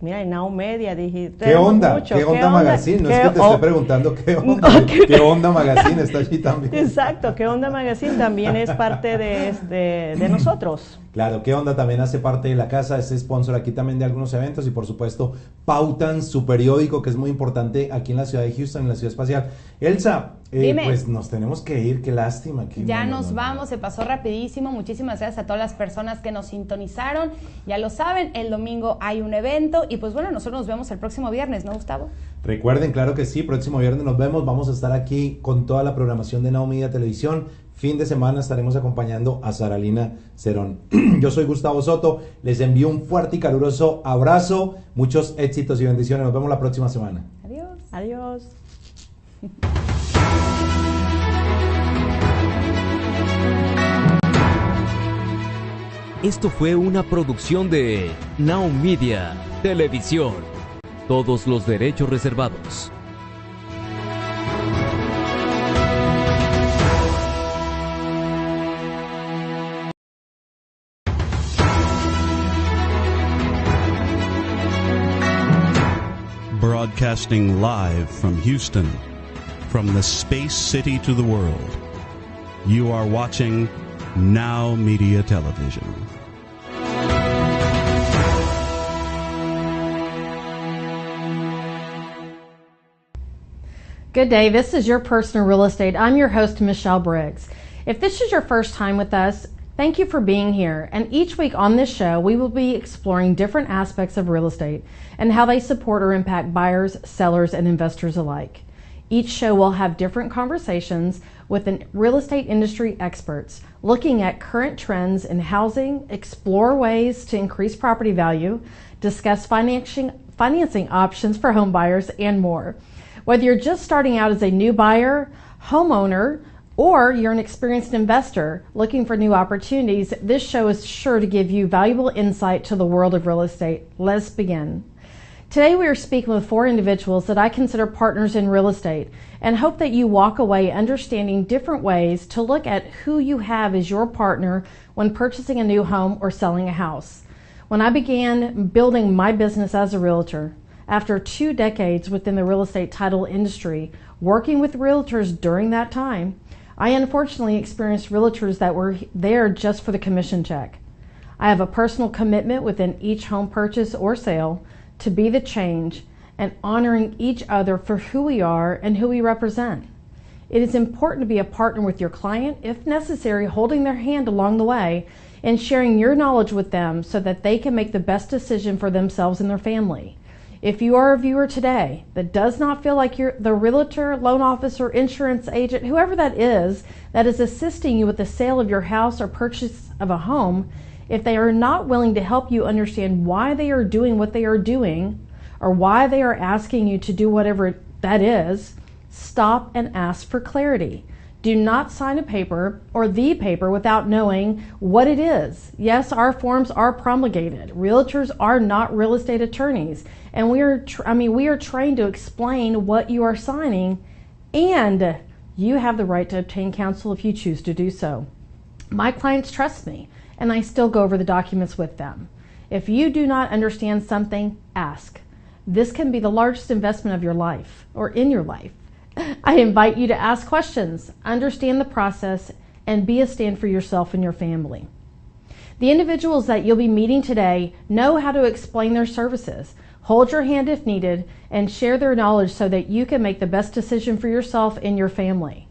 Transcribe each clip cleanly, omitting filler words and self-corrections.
Mira, en Now Media dijiste. ¿Qué onda? Mucho. ¿Qué onda Magazine? No es que te esté preguntando qué onda. ¿Qué onda Magazine? Está allí también. Exacto, ¿Qué onda Magazine? También es parte de nosotros. Claro, ¿Qué onda? También hace parte de la casa, es sponsor aquí también de algunos eventos y por supuesto pautan su periódico que es muy importante aquí en la ciudad de Houston, en la ciudad espacial. Elsa, pues nos tenemos que ir, qué lástima. Ya nos vamos, se pasó rapidísimo. Muchísimas gracias a todas las personas que nos sintonizaron. Ya lo saben, el domingo hay un evento y pues bueno, nosotros nos vemos el próximo viernes, ¿no, Gustavo? Recuerden, claro que sí, próximo viernes nos vemos, vamos a estar aquí con toda la programación de Now Media Televisión. Fin de semana estaremos acompañando a Saralina Cerón. Yo soy Gustavo Soto, les envío un fuerte y caluroso abrazo, muchos éxitos y bendiciones, nos vemos la próxima semana. Adiós. Adiós. Esto fue una producción de Now Media Televisión. Todos los derechos reservados. Broadcasting live from Houston, from the space city to the world. You are watching Now Media Television. Good day, this is Your Personal Real Estate. I'm your host, Michelle Briggs. If this is your first time with us, thank you for being here. And each week on this show, we will be exploring different aspects of real estate and how they support or impact buyers, sellers, and investors alike. Each show will have different conversations with real estate industry experts, looking at current trends in housing, explore ways to increase property value, discuss financing options for home buyers, and more. Whether you're just starting out as a new buyer, homeowner, or you're an experienced investor looking for new opportunities, this show is sure to give you valuable insight to the world of real estate. Let's begin. Today we are speaking with 4 individuals that I consider partners in real estate and hope that you walk away understanding different ways to look at who you have as your partner when purchasing a new home or selling a house. When I began building my business as a realtor, after 2 decades within the real estate title industry, working with realtors during that time, I unfortunately experienced realtors that were there just for the commission check. I have a personal commitment within each home purchase or sale to be the change and honoring each other for who we are and who we represent. It is important to be a partner with your client, if necessary, holding their hand along the way and sharing your knowledge with them so that they can make the best decision for themselves and their family. If you are a viewer today that does not feel like you're the realtor, loan officer, insurance agent, whoever that is assisting you with the sale of your house or purchase of a home, if they are not willing to help you understand why they are doing what they are doing or why they are asking you to do whatever that is, stop and ask for clarity. Do not sign a paper or the paper without knowing what it is. Yes, our forms are promulgated. Realtors are not real estate attorneys, and we are trained to explain what you are signing, and you have the right to obtain counsel if you choose to do so. My clients trust me, and I still go over the documents with them. If you do not understand something, ask. This can be the largest investment of your life or in your life. I invite you to ask questions, understand the process, and be a stand for yourself and your family. The individuals that you'll be meeting today know how to explain their services, hold your hand if needed, and share their knowledge so that you can make the best decision for yourself and your family.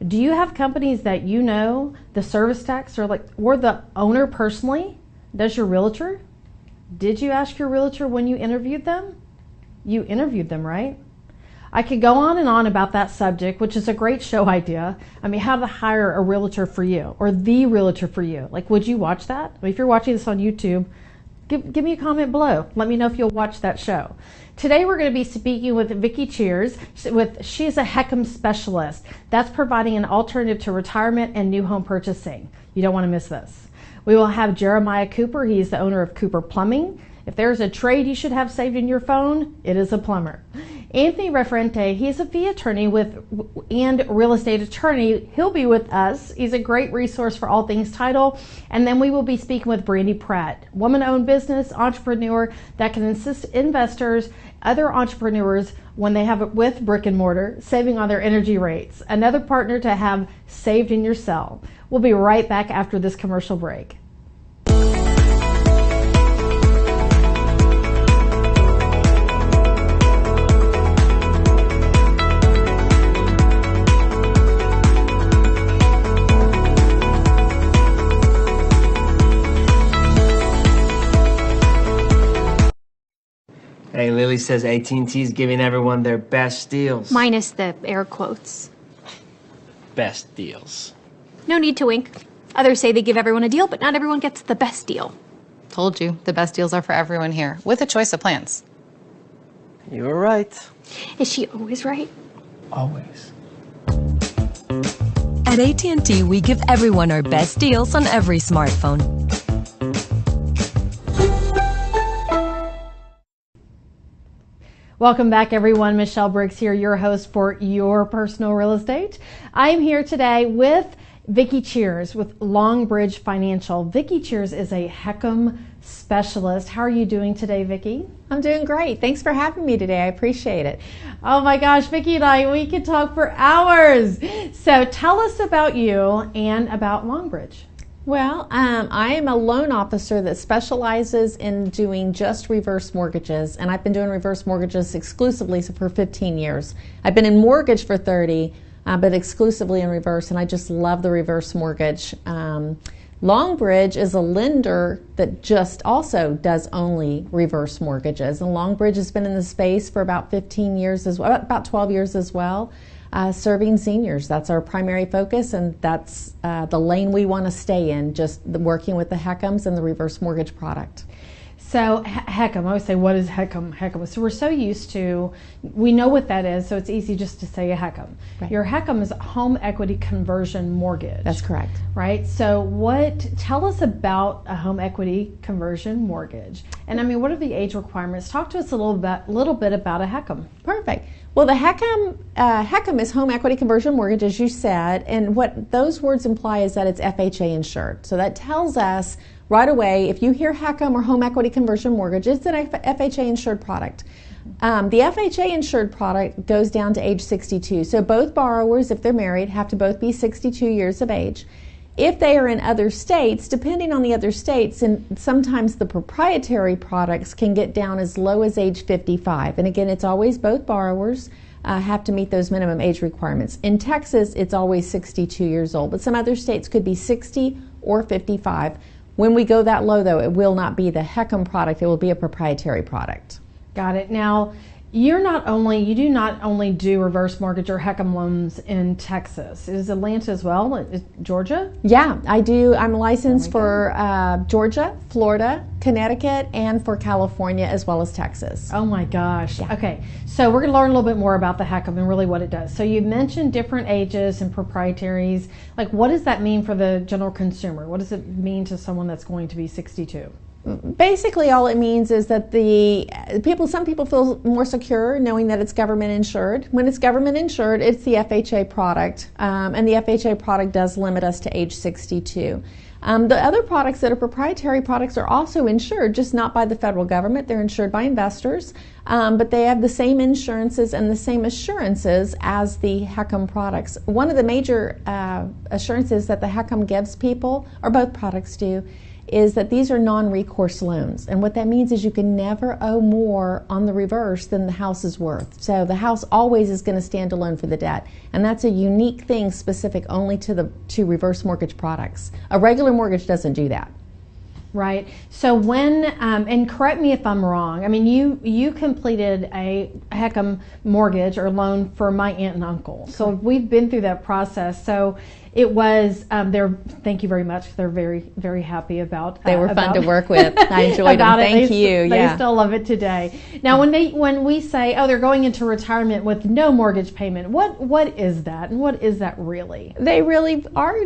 Do you have companies that you know the service tax or the owner personally? Does your realtor? Did you ask your realtor when you interviewed them? You interviewed them, right? I could go on and on about that subject, which is a great show idea. How to hire a realtor for you or the realtor for you. Would you watch that? If you're watching this on YouTube, give me a comment below. Let me know if you'll watch that show. Today we're going to be speaking with Vicki Cheers. She's a HECM specialist. That's providing an alternative to retirement and new home purchasing. You don't want to miss this. We will have Jeremiah Cooper. He's the owner of Cooper Plumbing. If there's a trade you should have saved in your phone, it is a plumber. Anthony Referente, he's a fee attorney and real estate attorney. He'll be with us. He's a great resource for all things title. And then we will be speaking with Brandy Pratt, woman-owned business entrepreneur that can assist investors, other entrepreneurs when they have it with brick and mortar, saving on their energy rates. Another partner to have saved in your cell. We'll be right back after this commercial break. Hey, Lily says AT&T is giving everyone their best deals. Minus the air quotes. Best deals. No need to wink. Others say they give everyone a deal, but not everyone gets the best deal. Told you, the best deals are for everyone here, with a choice of plans. You were right. Is she always right? Always. At AT&T, we give everyone our best deals on every smartphone. Welcome back, everyone. Michelle Briggs here, your host for Your Personal Real Estate. I'm here today with Vicki Cheers with Longbridge Financial. Vicki Cheers is a HECM specialist. How are you doing today, Vicki? I'm doing great. Thanks for having me today. I appreciate it. Oh my gosh, Vicki and I, we could talk for hours. So tell us about you and about Longbridge. Well, I am a loan officer that specializes in doing just reverse mortgages, and I've been doing reverse mortgages exclusively for 15 years. I've been in mortgage for 30, but exclusively in reverse, and I just love the reverse mortgage. Longbridge is a lender that just also does only reverse mortgages, and Longbridge has been in the space for about 15 years as well, about 12 years as well. Serving seniors. That's our primary focus, and that's the lane we want to stay in, just working with the HECMs and the reverse mortgage product. So HECM, I always say, what is HECM? So we're so used to, we know what that is, so it's easy just to say a HECM. Right. Your HECM is home equity conversion mortgage. That's correct. Right? So tell us about a home equity conversion mortgage. And I mean, what are the age requirements? Talk to us a little bit about a HECM. Perfect. Well, the HECM is home equity conversion mortgage, as you said, and what those words imply is that it's FHA insured. So that tells us right away, if you hear HECM or home equity conversion mortgage, it's an FHA insured product. The FHA insured product goes down to age 62. So both borrowers, if they're married, have to both be 62 years of age. If they are in other states, depending on the other states, and sometimes the proprietary products can get down as low as age 55. And again, it's always both borrowers have to meet those minimum age requirements. In Texas, it's always 62 years old, but some other states could be 60 or 55. When we go that low, though, it will not be the HECM product, it will be a proprietary product. Got it. Now, you do not only do reverse mortgage or HECM loans in Texas. Is Atlanta as well? Is Georgia? Yeah, I do. I'm licensed for Georgia, Florida, Connecticut, and for California as well as Texas. Oh my gosh. Yeah. Okay, so we're going to learn a little bit more about the HECM and really what it does. So you mentioned different ages and proprietaries. Like, what does that mean for the general consumer? What does it mean to someone that's going to be 62? Basically, all it means is that some people feel more secure knowing that it's government insured. When it's government insured, it's the FHA product, and the FHA product does limit us to age 62. The other products that are proprietary products are also insured, just not by the federal government. They're insured by investors, but they have the same insurances and the same assurances as the HECM products. One of the major assurances that the HECM gives people, or both products do, is that these are non-recourse loans. And what that means is you can never owe more on the reverse than the house is worth. So the house always is going to stand alone for the debt. And that's a unique thing specific only to reverse mortgage products. A regular mortgage doesn't do that. Right. So when, and correct me if I'm wrong, I mean, you completed a HECM mortgage or loan for my aunt and uncle. So we've been through that process. So it was, thank you very much. They're very, very happy about They were fun to work with. I enjoyed them. Thank you. They still love it today. Now, when we say, oh, they're going into retirement with no mortgage payment, what is that? And what is that really? They really are.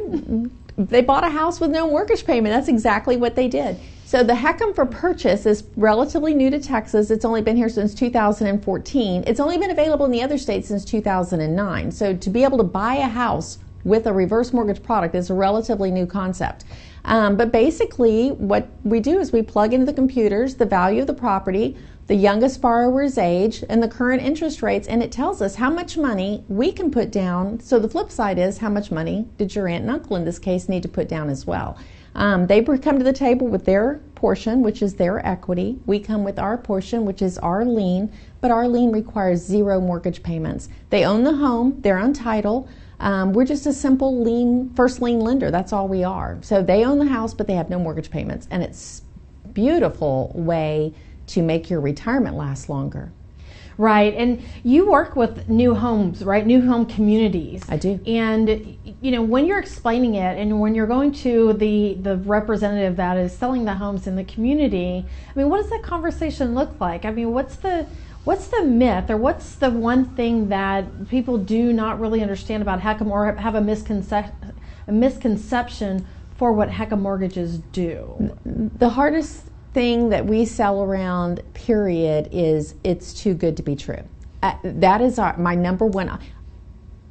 They bought a house with no mortgage payment. That's exactly what they did. So the HECM for purchase is relatively new to Texas. It's only been here since 2014. It's only been available in the other states since 2009. So to be able to buy a house with a reverse mortgage product is a relatively new concept. But basically what we do is we plug into the computers the value of the property, the youngest borrower's age, and the current interest rates, and it tells us how much money we can put down. So the flip side is, how much money did your aunt and uncle in this case need to put down as well? They come to the table with their portion, which is their equity. We come with our portion, which is our lien, but our lien requires 0 mortgage payments. They own the home, they're on title. We're just a simple first lien lender. That's all we are. So they own the house, but they have no mortgage payments, and it's a beautiful way to make your retirement last longer. Right, and you work with new homes, right? New home communities. I do. And you know, when you're explaining it, and when you're going to the representative that is selling the homes in the community, I mean, what does that conversation look like? I mean, what's the myth, or what's the one thing that people do not really understand about HECM, or have a misconception for what HECM mortgages do? The hardest thing that we sell around, period, is it's too good to be true. That is my number one.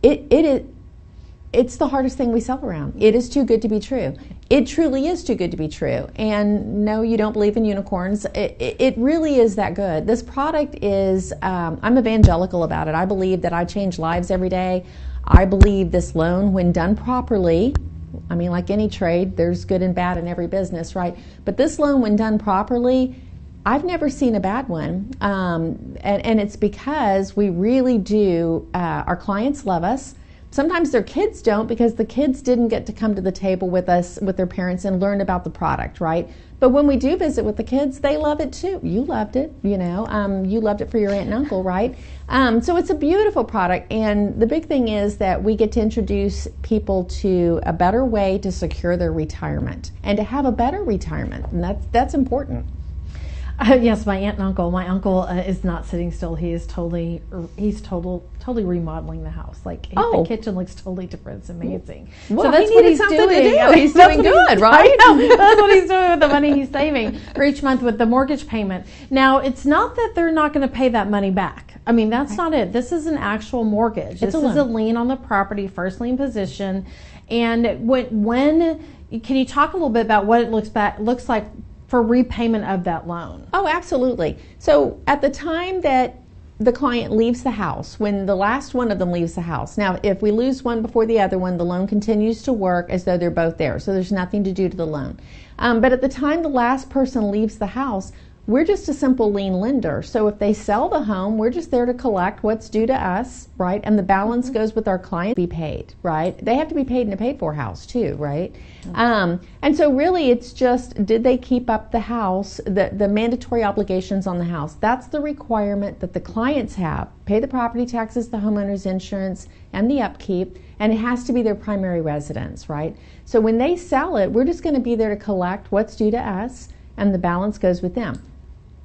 It's the hardest thing we sell around. It is too good to be true. It truly is too good to be true. And no, you don't believe in unicorns. It really is that good. This product is, I'm evangelical about it. I believe that I change lives every day. I believe this loan, when done properly, I mean, like any trade, there's good and bad in every business, right? But this loan, when done properly, I've never seen a bad one. And it's because we really do, our clients love us. Sometimes their kids don't, because the kids didn't get to come to the table with us, with their parents, and learn about the product, right? But when we do visit with the kids, they love it too. You loved it, you know. You loved it for your aunt and uncle, right? So it's a beautiful product, and the big thing is that we get to introduce people to a better way to secure their retirement and to have a better retirement, and that's important. Yes, my aunt and uncle. My uncle is not sitting still. He's totally remodeling the house. Like the kitchen looks totally different. It's amazing. Well, so that's what he's doing. He's doing good, right? That's what he's doing with the money he's saving for each month with the mortgage payment. Now, it's not that they're not going to pay that money back. I mean, that's not it. This is an actual mortgage. This is a lien on the property, first lien position. And when can you talk a little bit about what it looks like for repayment of that loan? Oh, absolutely. So at the time that the client leaves the house, when the last one of them leaves the house, now if we lose one before the other one, the loan continues to work as though they're both there. So there's nothing to do to the loan. But at the time the last person leaves the house, we're just a simple lien lender. So if they sell the home, we're just there to collect what's due to us, right? And the balance goes with our client to be paid, right? They have to be paid in a paid-for house too, right? And so really it's just, did they keep up the house, the mandatory obligations on the house? That's the requirement that the clients have. Pay the property taxes, the homeowner's insurance, and the upkeep, and it has to be their primary residence, right? So when they sell it, we're just going to be there to collect what's due to us, and the balance goes with them.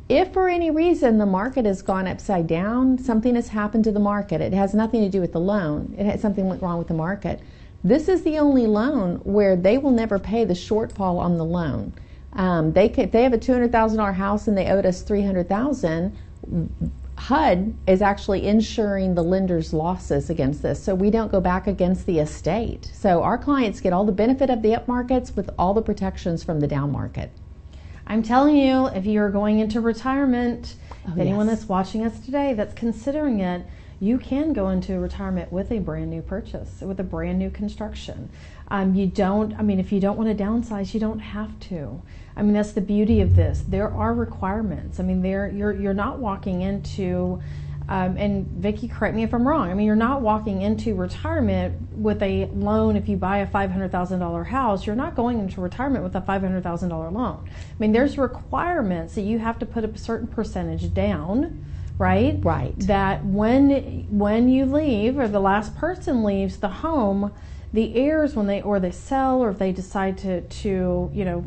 If for any reason the market has gone upside down, something has happened to the market, it has nothing to do with the loan, it has something went wrong with the market, this is the only loan where they will never pay the shortfall on the loan. If they have a $200,000 house and they owed us $300,000, HUD is actually insuring the lender's losses against this, so we don't go back against the estate. So our clients get all the benefit of the up markets with all the protections from the down market. I'm telling you, if you're going into retirement, anyone that's watching us today that's considering it, you can go into retirement with a brand new purchase, with a brand new construction. If you don't want to downsize, you don't have to. I mean, that's the beauty of this. There are requirements. I mean, you're not walking into, and Vicki, correct me if I'm wrong, I mean, you're not walking into retirement with a loan. If you buy a $500,000 house, you're not going into retirement with a $500,000 loan. I mean, there's requirements that you have to put a certain percentage down, right? Right. That when you leave, or the last person leaves the home, the heirs, when they sell, or if they decide to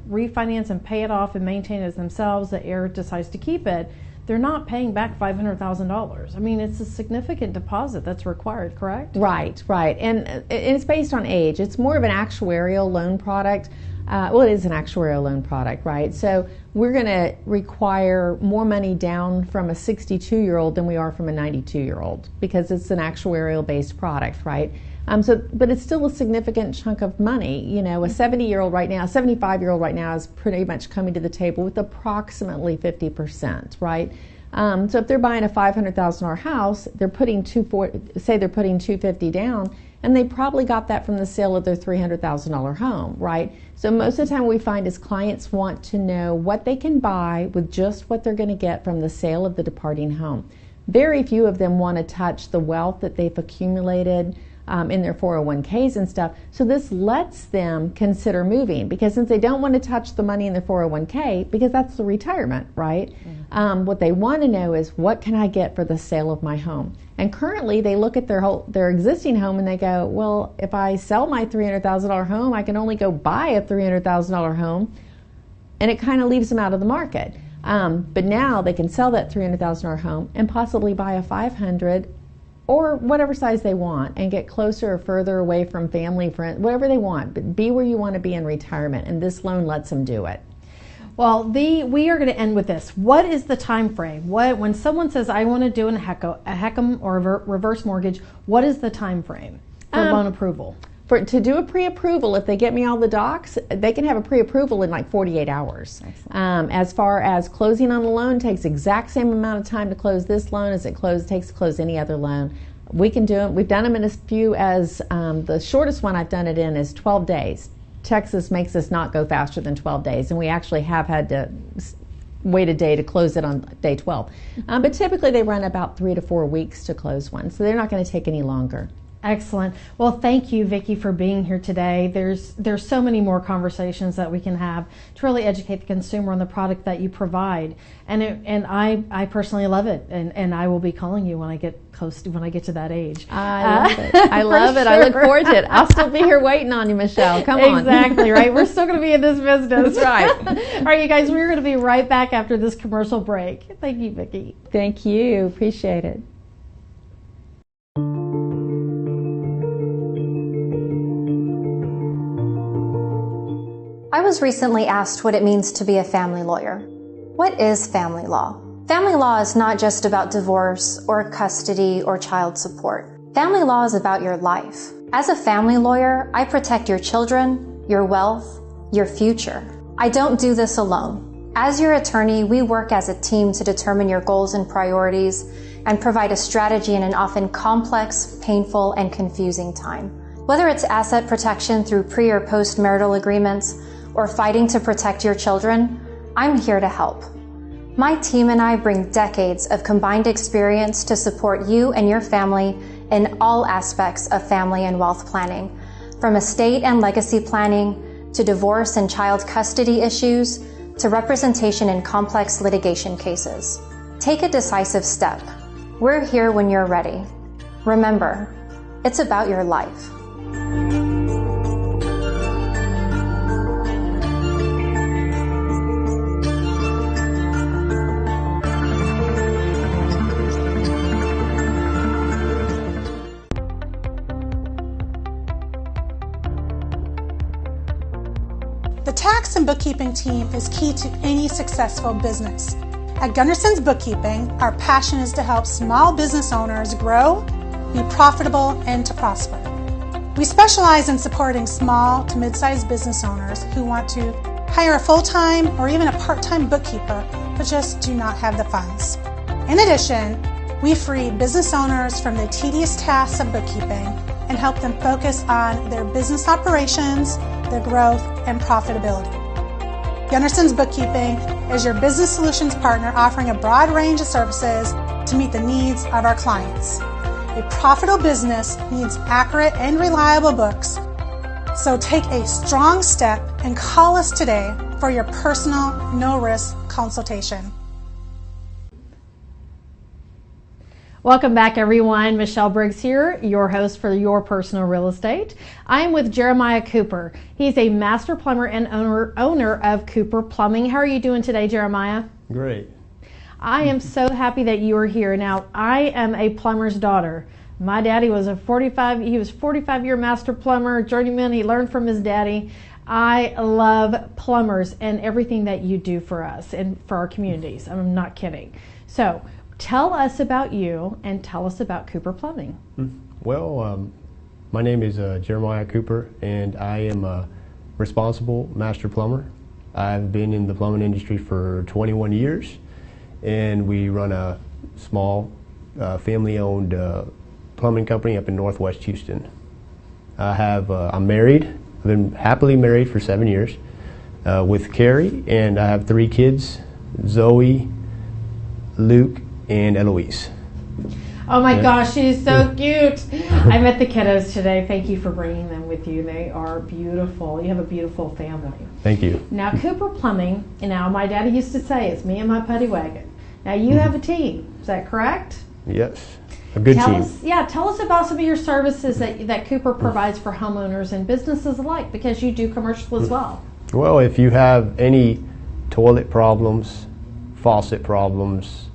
refinance and pay it off and maintain it as themselves, the heir decides to keep it, they're not paying back $500,000. I mean, it's a significant deposit that's required, correct? Right. And it's based on age. It's more of an actuarial loan product. Well, it is an actuarial loan product, right? So we're going to require more money down from a 62-year-old than we are from a 92-year-old because it's an actuarial-based product, right? But it's still a significant chunk of money. You know, a 70-year-old right now, a 75-year-old right now is pretty much coming to the table with approximately 50%, right? So if they're buying a $500,000 house, they're putting $250 down, and they probably got that from the sale of their $300,000 home, right? So most of the time what we find is clients want to know what they can buy with just what they're going to get from the sale of the departing home. Very few of them want to touch the wealth that they've accumulated in their 401ks and stuff. So this lets them consider moving, because since they don't want to touch the money in their 401k, because that's the retirement, right? What they want to know is, what can I get for the sale of my home? And currently they look at their existing home and they go, well, if I sell my $300,000 home, I can only go buy a $300,000 home, and it kind of leaves them out of the market. But now they can sell that $300,000 home and possibly buy a $500,000 or whatever size they want, and get closer or further away from family, friends, whatever they want, but be where you want to be in retirement, and this loan lets them do it. Well, we are going to end with this. What is the time frame? When someone says, I want to do a HECM or a reverse mortgage, what is the time frame for loan approval? To do a pre-approval, if they get me all the docs, they can have a pre-approval in like 48 hours. As far as closing on the loan, takes exact same amount of time to close this loan as it takes to close any other loan. We can do it. We've done them in as few as, the shortest one I've done it in is 12 days. Texas makes us not go faster than 12 days, and we actually have had to wait a day to close it on day 12. But typically they run about 3 to 4 weeks to close one, so they're not going to take any longer. Excellent. Well, thank you, Vicki, for being here today. There's so many more conversations that we can have to really educate the consumer on the product that you provide, and I personally love it, and I will be calling you when I get to that age. I love it. I love it. Sure. I look forward to it. I'll still be here waiting on you, Michelle. Come on. Exactly right. We're still going to be in this business. That's right. All right, you guys. We're going to be right back after this commercial break. Thank you, Vicki. Thank you. Appreciate it. I was recently asked what it means to be a family lawyer. What is family law? Family law is not just about divorce or custody or child support. Family law is about your life. As a family lawyer, I protect your children, your wealth, your future. I don't do this alone. As your attorney, we work as a team to determine your goals and priorities and provide a strategy in an often complex, painful, and confusing time. Whether it's asset protection through pre- or post-marital agreements, or fighting to protect your children, I'm here to help. My team and I bring decades of combined experience to support you and your family in all aspects of family and wealth planning, from estate and legacy planning, to divorce and child custody issues, to representation in complex litigation cases. Take a decisive step. We're here when you're ready. Remember, it's about your life. The tax and bookkeeping team is key to any successful business. At Gunderson's Bookkeeping, our passion is to help small business owners grow, be profitable, and to prosper. We specialize in supporting small to mid-sized business owners who want to hire a full-time or even a part-time bookkeeper, but just do not have the funds. In addition, we free business owners from the tedious tasks of bookkeeping and help them focus on their business operations, their growth, and profitability. Gunderson's Bookkeeping is your business solutions partner, offering a broad range of services to meet the needs of our clients. A profitable business needs accurate and reliable books, so take a strong step and call us today for your personal, no-risk consultation. Welcome back, everyone. Michelle Briggs here, your host for Your Personal Real Estate. I am with Jeremiah Cooper. He's a master plumber and owner of Cooper Plumbing. How are you doing today, Jeremiah? Great. I am so happy that you are here. Now, I am a plumber's daughter. My daddy was a 45-year master plumber, journeyman. He learned from his daddy. I love plumbers and everything that you do for us and for our communities. I'm not kidding. So tell us about you and tell us about Cooper Plumbing. Well, my name is Jeremiah Cooper, and I am a responsible master plumber. I've been in the plumbing industry for 21 years, and we run a small family-owned plumbing company up in Northwest Houston. I'm married. I've been happily married for 7 years with Carrie, and I have 3 kids, Zoe, Luke, and Eloise. Oh my gosh, she's so cute. I met the kiddos today. Thank you for bringing them with you. They are beautiful. You have a beautiful family. Thank you. Now, Cooper Plumbing, my daddy used to say, it's me and my putty wagon. Now, you have a team. Is that correct? Yes, a good team. Tell us about some of your services that Cooper provides for homeowners and businesses alike, because you do commercial as well. Well, if you have any toilet problems, faucet problems,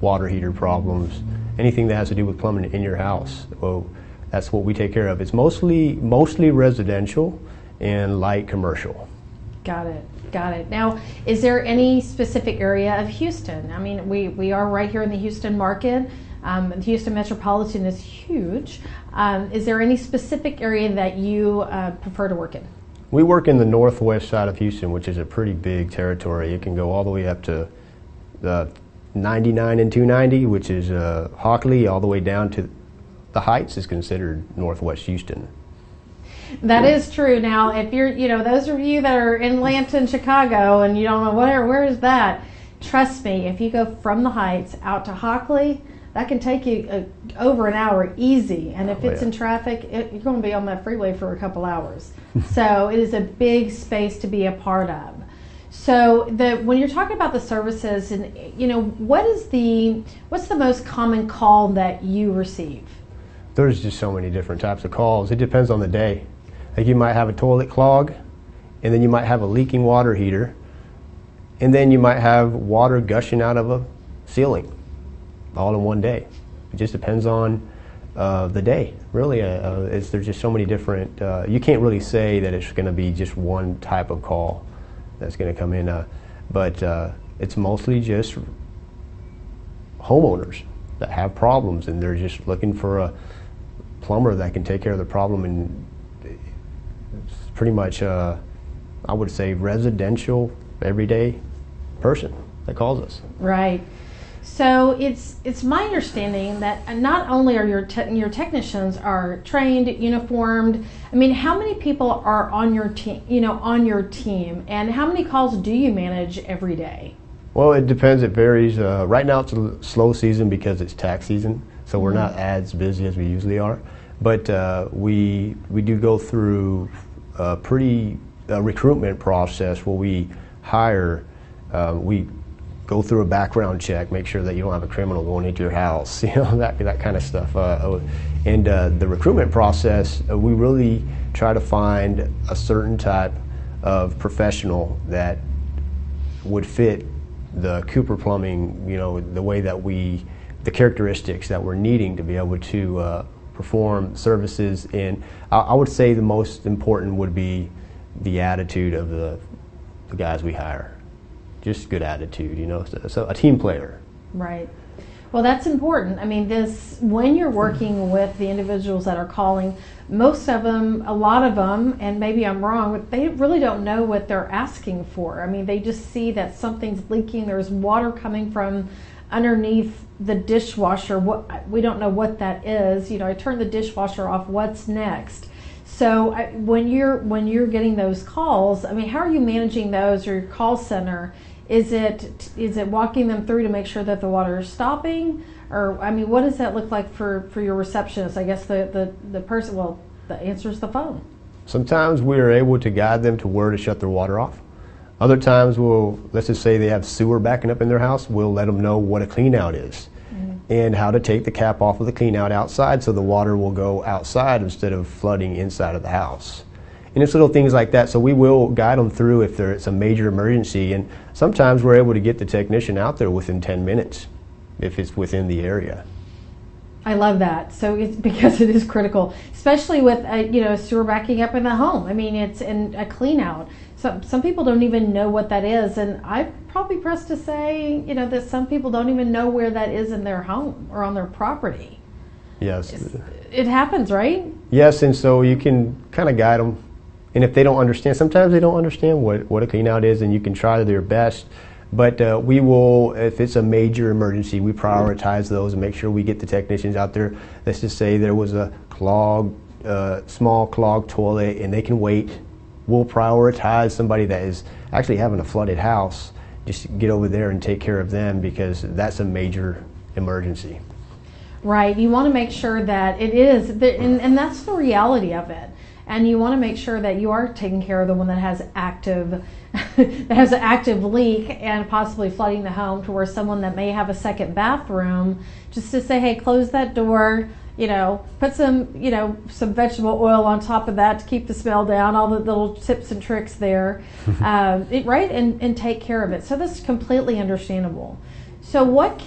water heater problems, anything that has to do with plumbing in your house, well, that's what we take care of. It's mostly residential and light commercial. Got it. Now, is there any specific area of Houston? I mean, we are right here in the Houston market. The Houston metropolitan is huge. Is there any specific area that you prefer to work in? We work in the northwest side of Houston, which is a pretty big territory. It can go all the way up to the 99 and 290, which is Hockley, all the way down to the Heights is considered Northwest Houston. That is true. Now, if you're, those of you that are in Atlanta and Chicago and you don't know where is that, trust me, if you go from the Heights out to Hockley, that can take you over an hour easy. And if it's in traffic, you're going to be on that freeway for a couple hours. So it is a big space to be a part of. So when you're talking about the services, and what's the most common call that you receive? There's just so many different types of calls. It depends on the day. Like you might have a toilet clog, and then you might have a leaking water heater, and then you might have water gushing out of a ceiling, all in one day. It just depends on the day, really. There's just so many different. You can't really say that it's going to be just one type of call that's going to come in, but it's mostly just homeowners that have problems, and they're just looking for a plumber that can take care of the problem. And it's pretty much, I would say, residential, everyday person that calls us. Right. So it's my understanding that not only are your technicians are trained, uniformed. I mean, how many people are on your team? And how many calls do you manage every day? Well, it depends. It varies. Right now it's a slow season because it's tax season, so we're not as busy as we usually are. But we do go through a pretty recruitment process where we hire. We go through a background check, make sure that you don't have a criminal going into your house, that kind of stuff. And the recruitment process, we really try to find a certain type of professional that would fit the Cooper Plumbing, the way that the characteristics that we're needing to be able to perform services. And I would say the most important would be the attitude of the guys we hire. Just good attitude, so a team player. Right. Well, that's important. I mean, when you're working with the individuals that are calling, most of them, a lot of them, and maybe I'm wrong, but they really don't know what they're asking for. I mean, they just see that something's leaking, there's water coming from underneath the dishwasher. We don't know what that is. I turn the dishwasher off, what's next? So when you're getting those calls, I mean, how are you managing those, or your call center? Is it walking them through to make sure that the water is stopping? Or, I mean, what does that look like for your receptionist? I guess the person, that answers the phone. Sometimes we are able to guide them to where to shut their water off. Other times let's just say they have sewer backing up in their house, we'll let them know what a clean out is and how to take the cap off of the clean out outside so the water will go outside instead of flooding inside of the house. And it's little things like that, so we will guide them through if it's a major emergency, and sometimes we're able to get the technician out there within 10 minutes if it's within the area. I love that. So it's because it is critical, especially with sewer backing up in the home. I mean, it's in a clean out. Some people don't even know what that is, and I'm probably pressed to say, that some people don't even know where that is in their home or on their property. Yes. It happens, right? Yes, and so you can kind of guide them. And if they don't understand, sometimes they don't understand what a clean out is, and you can try their best. But we will, if it's a major emergency, we prioritize those and make sure we get the technicians out there. Let's just say there was a small clogged toilet, and they can wait. We'll prioritize somebody that is actually having a flooded house, just get over there and take care of them, because that's a major emergency. Right. You want to make sure that it is, and that's the reality of it. And you want to make sure that you are taking care of the one that has an active leak and possibly flooding the home, to where someone that may have a second bathroom, just to say, hey, close that door, put some vegetable oil on top of that to keep the smell down, all the little tips and tricks there, right? And take care of it. So that's completely understandable. So what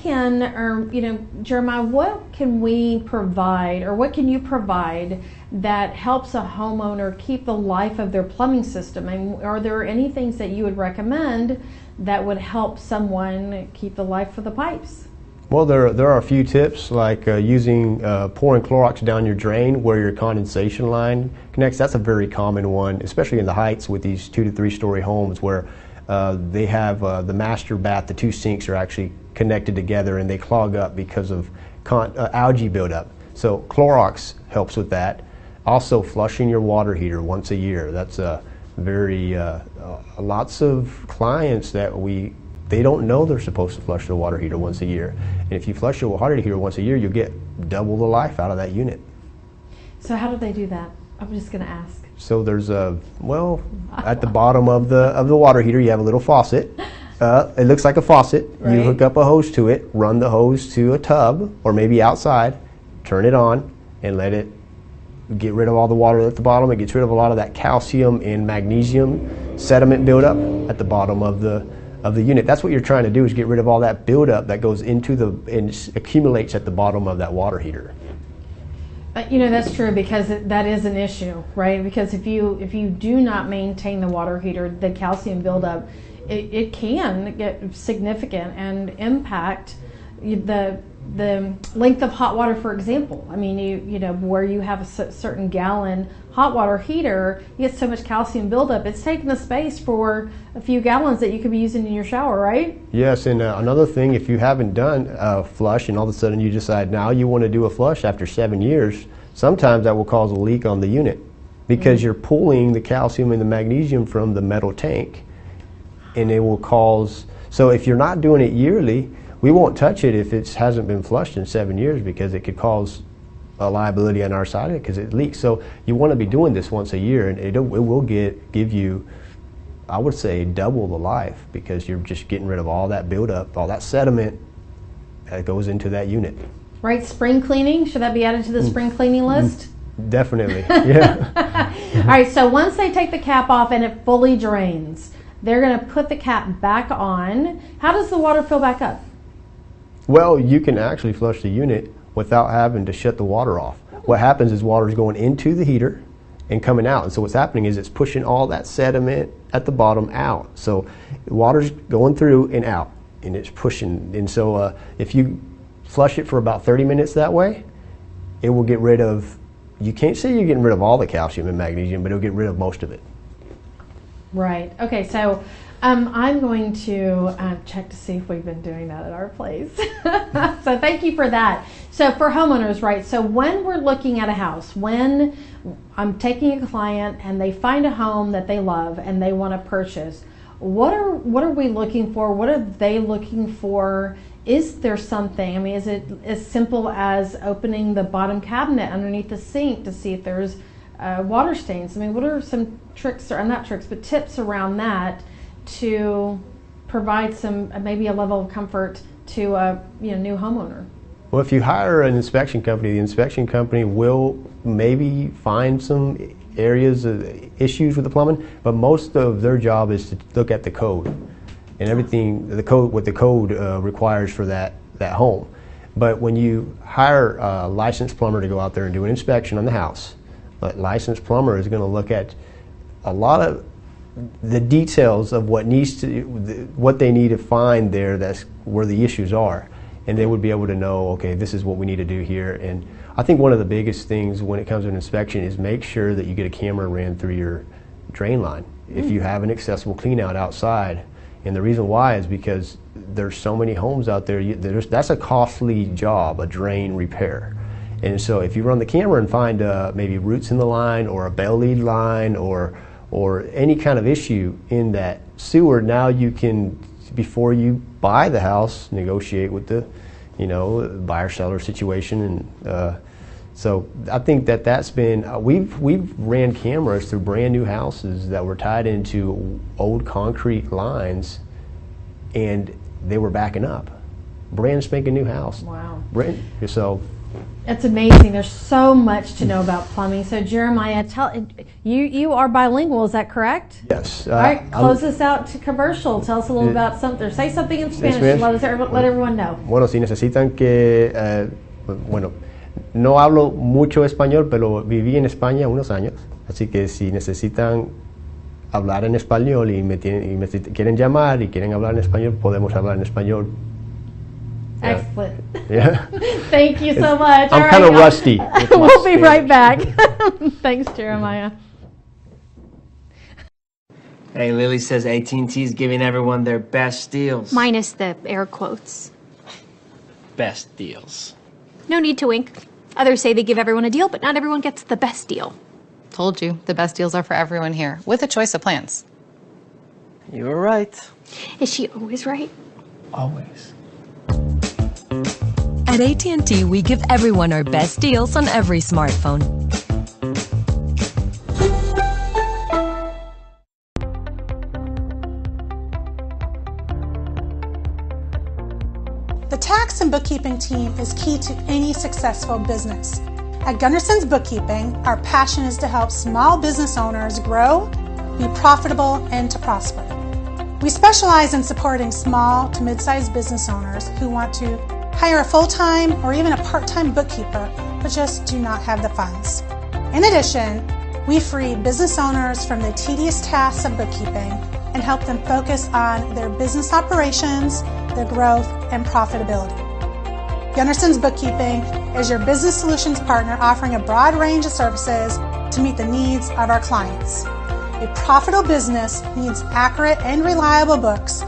Jeremiah, what can we provide, or what can you provide that helps a homeowner keep the life of their plumbing system? And are there any things that you would recommend that would help someone keep the life of the pipes? Well, there are a few tips, like pouring Clorox down your drain where your condensation line connects. That's a very common one, especially in the heights with these 2 to 3 story homes where they have the master bath, the 2 sinks are actually connected together, and they clog up because of algae buildup. So Clorox helps with that. Also, flushing your water heater once a year. That's lots of clients that they don't know they're supposed to flush their water heater once a year. And if you flush your water heater once a year, you'll get double the life out of that unit. So how do they do that? I'm just going to ask. So there's at the bottom of the water heater, you have a little faucet. It looks like a faucet. Right. You hook up a hose to it, run the hose to a tub, or maybe outside, turn it on, and let it get rid of all the water at the bottom. It gets rid of a lot of that calcium and magnesium sediment buildup at the bottom of the unit. That's what you're trying to do, is get rid of all that buildup that goes and accumulates at the bottom of that water heater. That's true, because that is an issue, right? Because if you do not maintain the water heater, the calcium buildup, it can get significant and impact the length of hot water, for example. I mean, where you have a certain gallon hot water heater, you get so much calcium buildup, it's taking the space for a few gallons that you could be using in your shower, right? Yes, and another thing, if you haven't done a flush and all of a sudden you decide now you want to do a flush after 7 years, sometimes that will cause a leak on the unit, because you're pulling the calcium and the magnesium from the metal tank, and it will cause, so if you're not doing it yearly, we won't touch it if it hasn't been flushed in 7 years, because it could cause a liability on our side of it because it leaks. So you want to be doing this once a year, and it will give you, I would say, double the life, because you're just getting rid of all that buildup, all that sediment that goes into that unit. Right, spring cleaning, should that be added to the spring cleaning list? Definitely, yeah. All right, so once they take the cap off and it fully drains, they're going to put the cap back on. How does the water fill back up? Well, you can actually flush the unit without having to shut the water off. What happens is water is going into the heater and coming out. And so what's happening is it's pushing all that sediment at the bottom out. So water's going through and out, and it's pushing. And so if you flush it for about 30 minutes that way, it will get rid of, you can't say you're getting rid of all the calcium and magnesium, but it'll get rid of most of it. Right. Okay, so I'm going to check to see if we've been doing that at our place. So thank you for that. So for homeowners, right, so when we're looking at a house, when I'm taking a client and they find a home that they love and they want to purchase, what are we looking for? What are they looking for? Is there something, I mean, is it as simple as opening the bottom cabinet underneath the sink to see if there's water stains? I mean, what are some tricks, or not tricks, but tips around that to provide some, maybe a level of comfort to a new homeowner? Well, if you hire an inspection company, the inspection company will maybe find some areas of issues with the plumbing, but most of their job is to look at the code and everything, what the code requires for that home. But when you hire a licensed plumber to go out there and do an inspection on the house, a licensed plumber is going to look at a lot of the details of what they need to find there. That's where the issues are, and they would be able to know, okay, this is what we need to do here. And I think one of the biggest things when it comes to an inspection is make sure that you get a camera ran through your drain line if you have an accessible clean out outside. And the reason why is because there's so many homes out there, that's a costly job, a drain repair. And so if you run the camera and find maybe roots in the line or a bell lead line or any kind of issue in that sewer, now you can, before you buy the house, negotiate with the buyer-seller situation. And so I think that's been, we've ran cameras through brand new houses that were tied into old concrete lines, and they were backing up. Brand spanking new house. Wow. So it's amazing. There's so much to know about plumbing. So Jeremiah, you are bilingual, is that correct? Yes. All right, close us out to commercial. Tell us a little about something, or say something in Spanish. Let everyone know. Bueno, si necesitan que, no hablo mucho español, pero viví en España unos años, así que si necesitan hablar en español y me quieren llamar y quieren hablar en español, podemos hablar en español. Excellent. Yeah. Thank you so much. I'm kind of rusty. We'll be right back. Thanks, Jeremiah. Hey, Lily says AT&T's giving everyone their best deals. Minus the air quotes. Best deals. No need to wink. Others say they give everyone a deal, but not everyone gets the best deal. Told you, the best deals are for everyone here, with a choice of plans. You were right. Is she always right? Always. At AT&T, we give everyone our best deals on every smartphone. The tax and bookkeeping team is key to any successful business. At Gunderson's Bookkeeping, our passion is to help small business owners grow, be profitable, and to prosper. We specialize in supporting small to mid-sized business owners who want to hire a full-time or even a part-time bookkeeper, but just do not have the funds. In addition, we free business owners from the tedious tasks of bookkeeping and help them focus on their business operations, their growth, and profitability. Gunderson's Bookkeeping is your business solutions partner offering a broad range of services to meet the needs of our clients. A profitable business needs accurate and reliable books,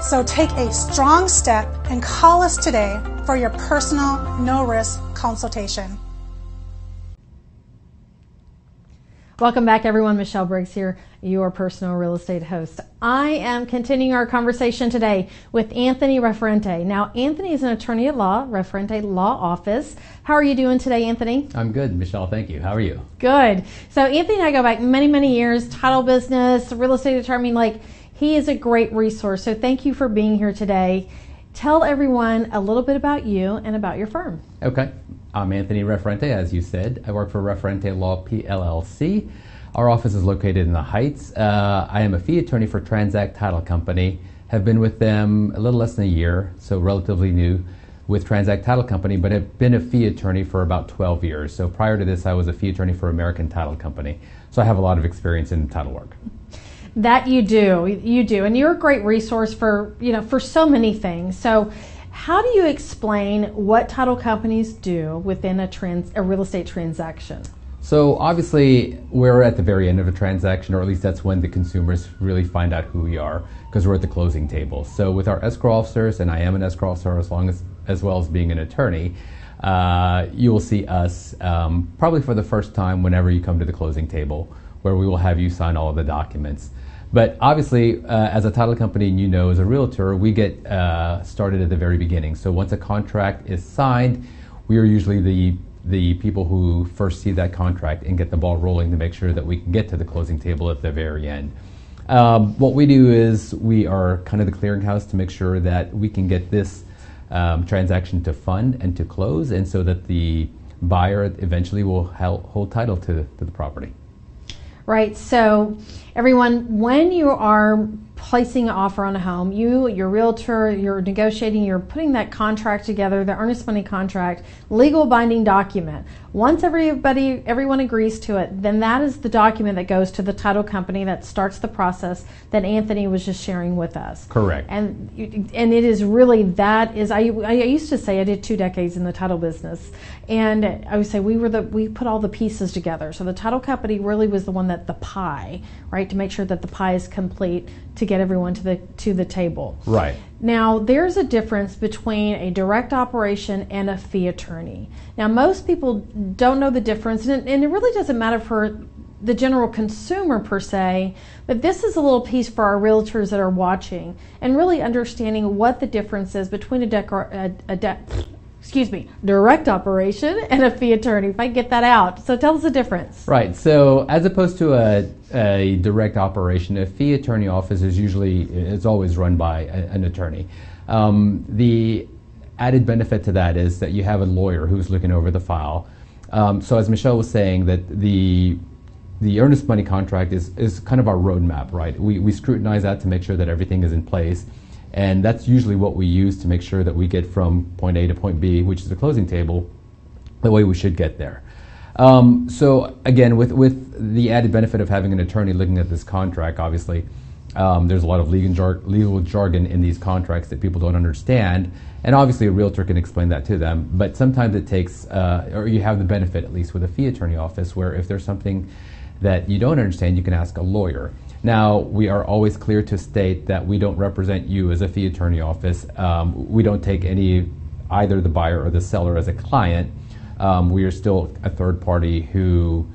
so take a strong step and call us today for your personal, no-risk consultation. Welcome back, everyone. Michelle Briggs here, your personal real estate host. I am continuing our conversation today with Anthony Referente. Now, Anthony is an attorney at law, Referente Law Office. How are you doing today, Anthony? I'm good, Michelle. Thank you. How are you? Good. So Anthony and I go back many, many years, title business, real estate attorney. He is a great resource. So thank you for being here today. Tell everyone a little bit about you and about your firm. Okay. I'm Anthony Referente, as you said. I work for Referente Law PLLC. Our office is located in the Heights. I am a fee attorney for Transact Title Company. Have been with them a little less than a year, so relatively new with Transact Title Company, but have been a fee attorney for about 12 years. So prior to this, I was a fee attorney for American Title Company. So I have a lot of experience in title work. That you do, and you're a great resource for so many things. So how do you explain what title companies do within a real estate transaction? So obviously we're at the very end of a transaction, or at least that's when the consumers really find out who we are, because we're at the closing table. So with our escrow officers, and I am an escrow officer as well as being an attorney, you will see us probably for the first time whenever you come to the closing table, where we will have you sign all of the documents. But obviously, as a title company, and as a realtor, we get started at the very beginning. So once a contract is signed, we are usually the people who first see that contract and get the ball rolling to make sure that we can get to the closing table at the very end. What we do is we are kind of the clearinghouse to make sure that we can get this transaction to fund and to close, and so that the buyer eventually will hold title to the property. Right. So everyone, when you are placing an offer on a home, your realtor, you're negotiating, you're putting that contract together, the earnest money contract, legal binding document. Once everyone agrees to it, then that is the document that goes to the title company that starts the process that Anthony was just sharing with us. Correct. And it is really, I used to say I did 2 decades in the title business, and I would say we put all the pieces together. So the title company really was the one that the pie, right, to make sure that the pie is complete to get everyone to the table. Right. Now, there's a difference between a direct operation and a fee attorney. Now, most people don't know the difference, and it really doesn't matter for the general consumer per se, but this is a little piece for our realtors that are watching and really understanding what the difference is between direct operation and a fee attorney, if I get that out. So tell us the difference. Right. So as opposed to a direct operation, a fee attorney office is always run by an attorney. The added benefit to that is that you have a lawyer who's looking over the file. So as Michelle was saying, that the earnest money contract is kind of our roadmap, right? We scrutinize that to make sure that everything is in place. And that's usually what we use to make sure that we get from point A to point B, which is the closing table, the way we should get there. So again, with the added benefit of having an attorney looking at this contract, obviously, there's a lot of legal jargon in these contracts that people don't understand. And obviously a realtor can explain that to them. But sometimes it takes, or you have the benefit, at least with a fee attorney office, where if there's something that you don't understand, you can ask a lawyer. Now, we are always clear to state that we don't represent you as a fee attorney office. We don't take either the buyer or the seller as a client. We are still a third party who,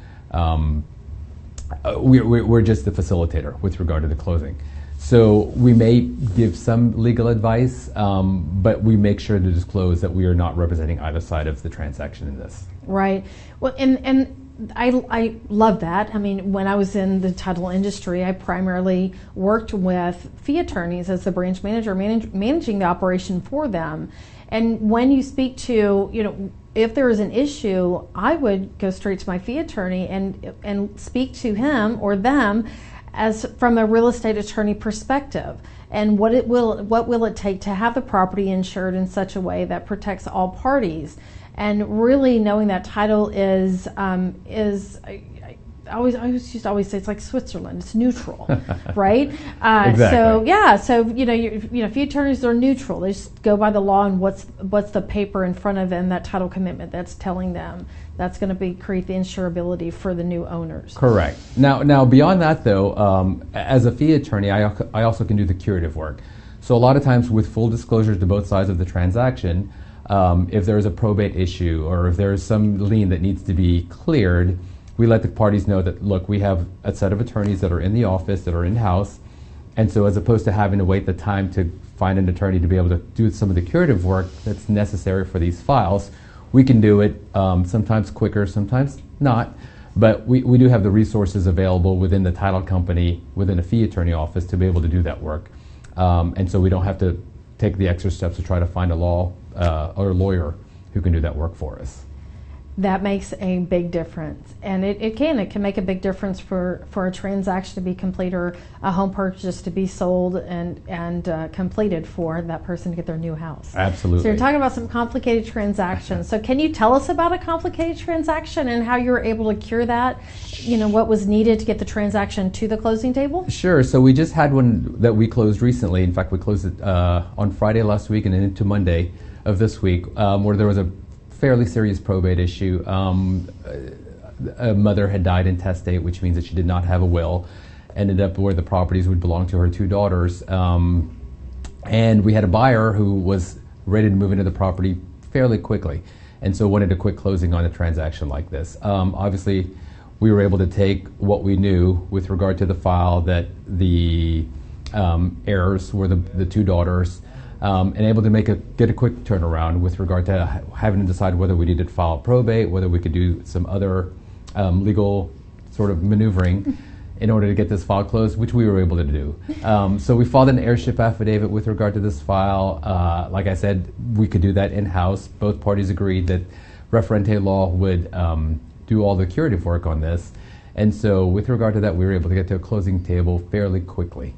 we're just the facilitator with regard to the closing. So we may give some legal advice, but we make sure to disclose that we are not representing either side of the transaction in this. Right. Well, and I love that. I mean, when I was in the title industry, I primarily worked with fee attorneys as the branch manager, managing the operation for them. And when you speak to, if there is an issue, I would go straight to my fee attorney and speak to him or them as from a real estate attorney perspective. And what will it take to have the property insured in such a way that protects all parties? And really knowing that title is I always say it's like Switzerland. It's neutral, right? Exactly. So fee attorneys are neutral. They just go by the law and what's the paper in front of them, that title commitment that's telling them that's going to create the insurability for the new owners. Correct. Now beyond that though, as a fee attorney, I also can do the curative work. So a lot of times with full disclosures to both sides of the transaction, if there is a probate issue or if there is some lien that needs to be cleared, we let the parties know that, look, we have a set of attorneys that are in the office, that are in-house, and so as opposed to having to wait the time to find an attorney to be able to do some of the curative work that's necessary for these files, we can do it sometimes quicker, sometimes not, but we do have the resources available within the title company, within a fee attorney office to be able to do that work. And so we don't have to take the extra steps to try to find a law or a lawyer who can do that work for us. That makes a big difference, and it can make a big difference for a transaction to be complete or a home purchase to be sold and completed for that person to get their new house. Absolutely. So you're talking about some complicated transactions. So can you tell us about a complicated transaction and how you were able to cure that? What was needed to get the transaction to the closing table? Sure. So we just had one that we closed recently. In fact, we closed it on Friday last week and into Monday of this week, where there was a fairly serious probate issue. A mother had died intestate, which means that she did not have a will. Ended up where the properties would belong to her 2 daughters. And we had a buyer who was ready to move into the property fairly quickly, and so wanted a quick closing on a transaction like this. Obviously, we were able to take what we knew with regard to the file, that the heirs were the 2 daughters, and able to get a quick turnaround with regard to having to decide whether we needed to file probate, whether we could do some other legal sort of maneuvering in order to get this file closed, which we were able to do. So we filed an heirship affidavit with regard to this file. Like I said, we could do that in-house. Both parties agreed that Referente Law would do all the curative work on this. And so with regard to that, we were able to get to a closing table fairly quickly.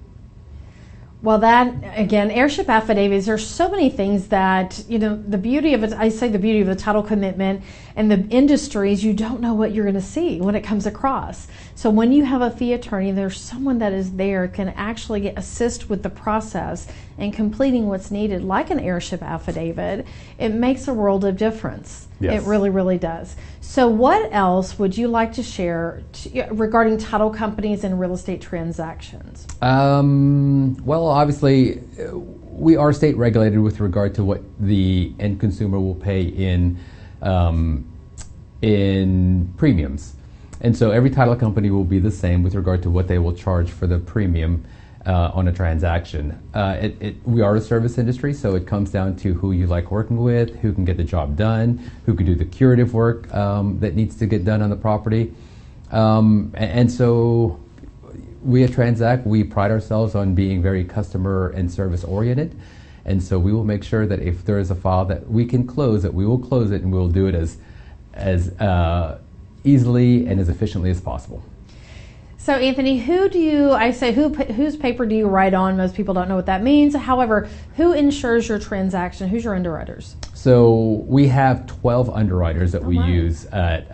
Well, that, again, heirship affidavits, there's so many things that, the beauty of it, I say the beauty of the title commitment and the industries, you don't know what you're going to see when it comes across. So when you have a fee attorney, there's someone that is there, can actually assist with the process and completing what's needed, like an heirship affidavit. It makes a world of difference. Yes. It really, really does. So what else would you like to share regarding title companies and real estate transactions? Well, obviously, we are state regulated with regard to what the end consumer will pay in premiums. And so every title company will be the same with regard to what they will charge for the premium on a transaction. We are a service industry, so it comes down to who you like working with, who can get the job done, who can do the curative work that needs to get done on the property. And so we at Transact, we pride ourselves on being very customer and service oriented. And so we will make sure that if there is a file that we can close, that we will close it, and we will do it as easily and as efficiently as possible. So Anthony, whose paper do you write on? Most people don't know what that means. However, who insures your transaction? Who's your underwriters? So we have 12 underwriters that we use at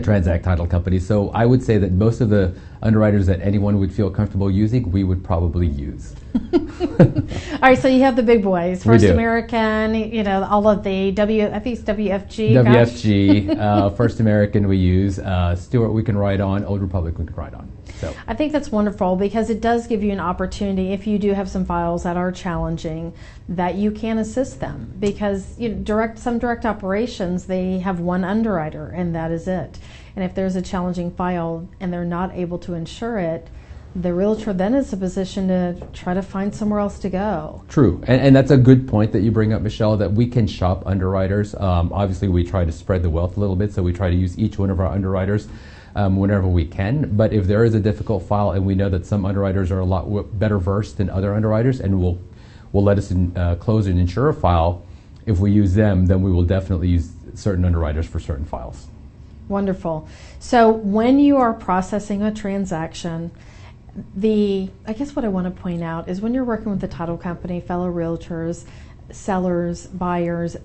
Transact Title Company. So I would say that most of the underwriters that anyone would feel comfortable using, we would probably use. All right, so you have the big boys, First American, all of the I think it's WFG. WFG, First American we use, Stewart we can write on, Old Republic we can write on. So I think that's wonderful because it does give you an opportunity, if you do have some files that are challenging, that you can assist them, because some direct operations, they have one underwriter and that is it. And if there's a challenging file and they're not able to insure it, the realtor then is in a position to try to find somewhere else to go. True, and that's a good point that you bring up, Michelle, that we can shop underwriters. Obviously, we try to spread the wealth a little bit, so we try to use each one of our underwriters whenever we can. But if there is a difficult file and we know that some underwriters are a lot better versed than other underwriters and will let us close and insure a file, if we use them, then we will definitely use certain underwriters for certain files. Wonderful. So when you are processing a transaction, I guess what I want to point out is when you're working with the title company, fellow realtors, sellers, buyers,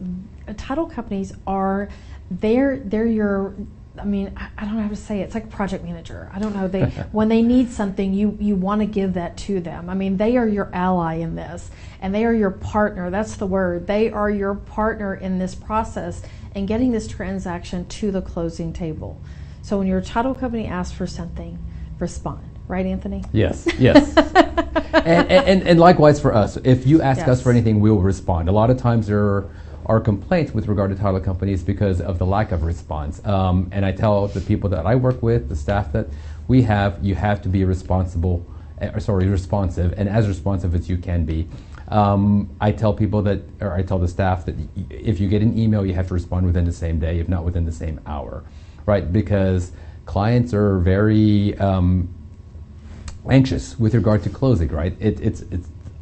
title companies are, they're your, I don't know how to say it. It's like a project manager. I don't know. When they need something, you want to give that to them. They are your ally in this, and they are your partner. That's the word. They are your partner in this process and getting this transaction to the closing table. So when your title company asks for something, respond. Right, Anthony? Yes. and likewise for us. If you ask us for anything, we will respond. A lot of times there are complaints with regard to title companies because of the lack of response. And I tell the people that I work with, the staff that we have, you have to be responsive, and as responsive as you can be. I tell the staff that if you get an email, you have to respond within the same day, if not within the same hour, right? Because clients are very anxious with regard to closing, right? It's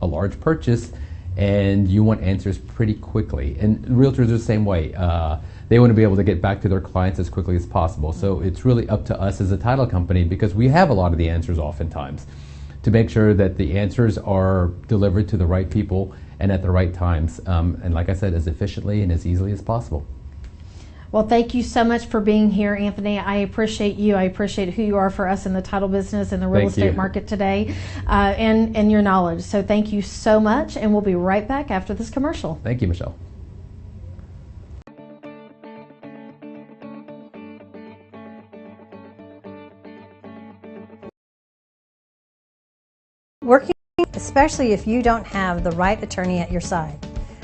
a large purchase, and you want answers pretty quickly. And realtors are the same way. They want to be able to get back to their clients as quickly as possible. So it's really up to us as a title company, because we have a lot of the answers oftentimes, to make sure that the answers are delivered to the right people and at the right times. And like I said, as efficiently and as easily as possible. Well, thank you so much for being here, Anthony. I appreciate you. I appreciate who you are for us in the title business and the real estate market today, and your knowledge. So thank you so much, and we'll be right back after this commercial. Thank you, Michelle. Working, especially if you don't have the right attorney at your side.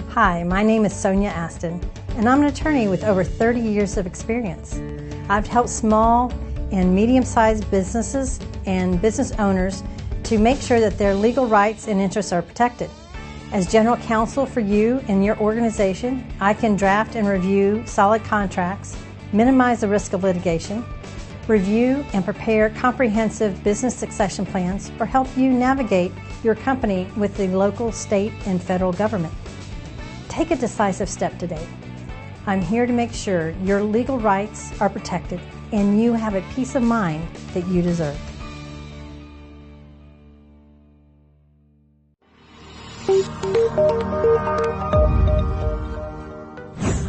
Hi, my name is Sonia Aston, and I'm an attorney with over 30 years of experience. I've helped small and medium-sized businesses and business owners to make sure that their legal rights and interests are protected. As general counsel for you and your organization, I can draft and review solid contracts, minimize the risk of litigation, review and prepare comprehensive business succession plans, or help you navigate your company with the local, state, and federal government. Take a decisive step today. I'm here to make sure your legal rights are protected and you have a peace of mind that you deserve.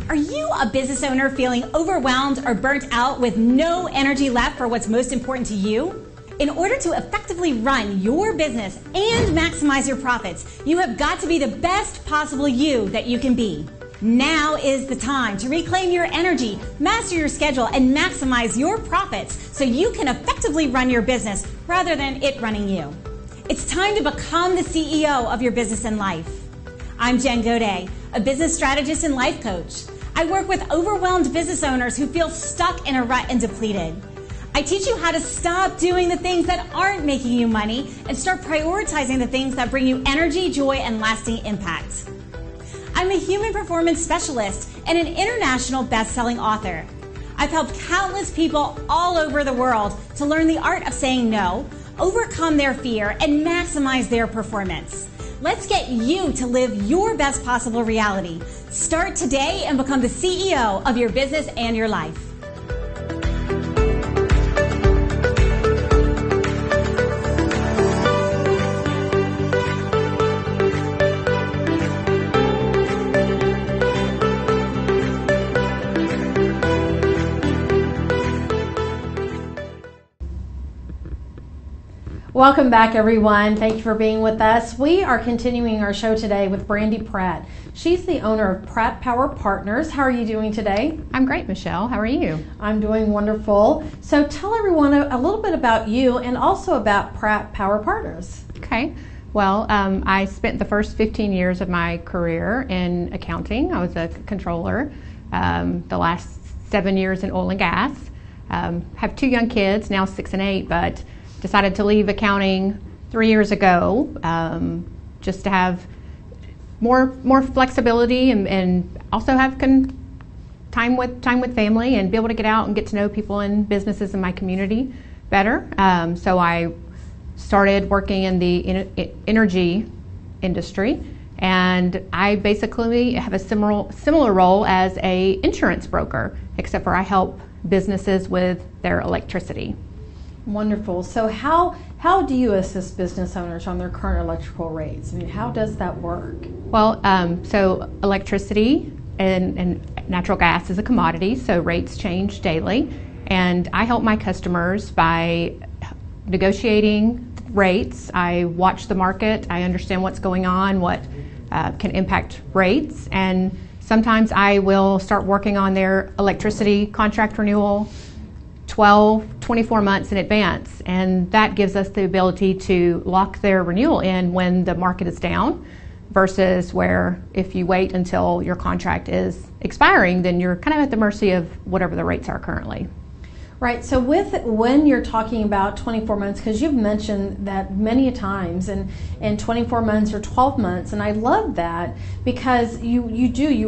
Are you a business owner feeling overwhelmed or burnt out with no energy left for what's most important to you? In order to effectively run your business and maximize your profits, you have got to be the best possible you that you can be. Now is the time to reclaim your energy, master your schedule, and maximize your profits so you can effectively run your business rather than it running you. It's time to become the CEO of your business and life. I'm Jen Godet, a business strategist and life coach. I work with overwhelmed business owners who feel stuck in a rut and depleted. I teach you how to stop doing the things that aren't making you money and start prioritizing the things that bring you energy, joy, and lasting impact. I'm a human performance specialist and an international best-selling author. I've helped countless people all over the world to learn the art of saying no, overcome their fear, and maximize their performance. Let's get you to live your best possible reality. Start today and become the CEO of your business and your life. Welcome back, everyone. Thank you for being with us. We are continuing our show today with Brandy Pratt. She's the owner of Pratt Power Partners. How are you doing today? I'm great, Michelle. How are you? I'm doing wonderful. So tell everyone a little bit about you and also about Pratt Power Partners. Okay. Well, I spent the first 15 years of my career in accounting. I was a controller. The last 7 years in oil and gas. Have 2 young kids, now 6 and 8, but decided to leave accounting 3 years ago, just to have more flexibility and also have time with family and be able to get out and get to know people and businesses in my community better. So I started working in the energy industry, and I basically have a similar role as a insurance broker, except for I help businesses with their electricity. Wonderful. So how do you assist business owners on their current electrical rates? I mean, how does that work? Well, so electricity and natural gas is a commodity, so rates change daily. And I help my customers by negotiating rates. I watch the market. I understand what's going on, what can impact rates. And sometimes I will start working on their electricity contract renewal 12, 24 months in advance, and that gives us the ability to lock their renewal in when the market is down, versus where if you wait until your contract is expiring, then you're kind of at the mercy of whatever the rates are currently. Right, so when you're talking about 24 months, because you've mentioned that many times, and 24 months or 12 months, and I love that because you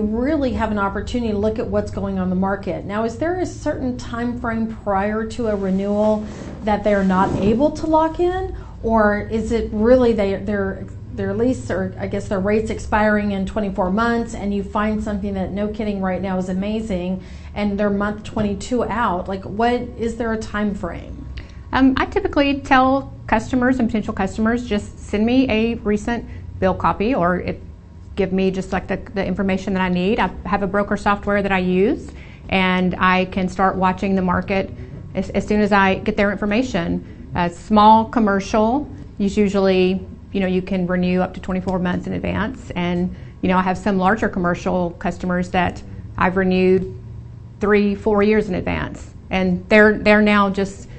really have an opportunity to look at what's going on in the market. Now, is there a certain time frame prior to a renewal that they're not able to lock in, or is it really their lease, or I guess their rates expiring in 24 months, and you find something that, no kidding, right now is amazing, and they're month 22 out? Like, what is there a time frame? I typically tell customers and potential customers, just send me a recent bill copy, or give me just like the information that I need. I have a broker software that I use, and I can start watching the market as soon as I get their information. Small commercial is usually, you can renew up to 24 months in advance. And, I have some larger commercial customers that I've renewed 3-4 years in advance. And they're now just